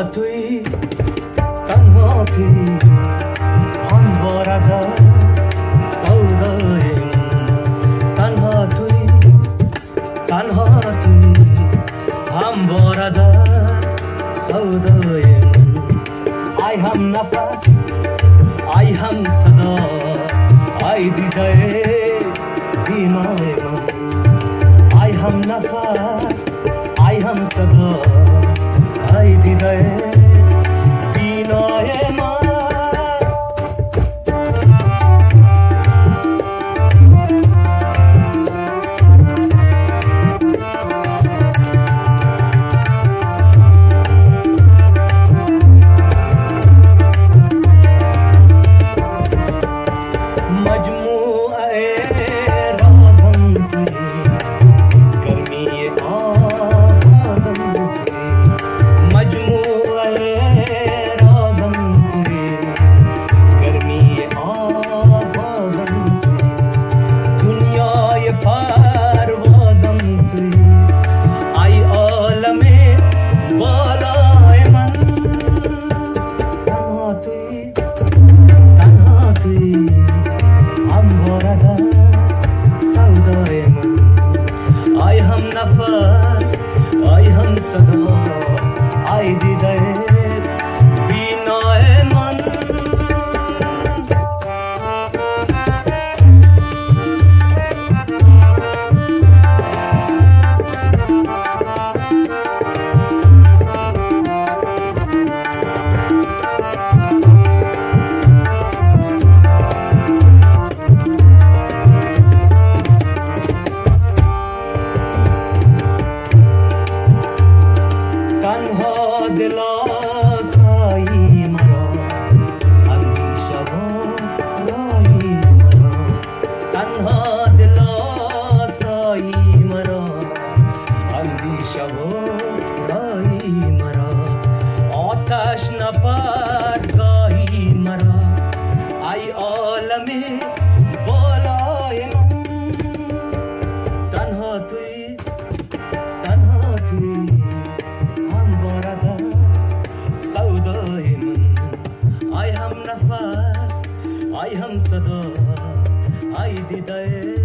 توی تنها توی هم بارده سودای من تنها توی هم بارده سودای من ای هم نفس ای هم صدا ای دیده بیمای من ای هم نفس ای هم صدا ای دیده بینای من I am sada, I did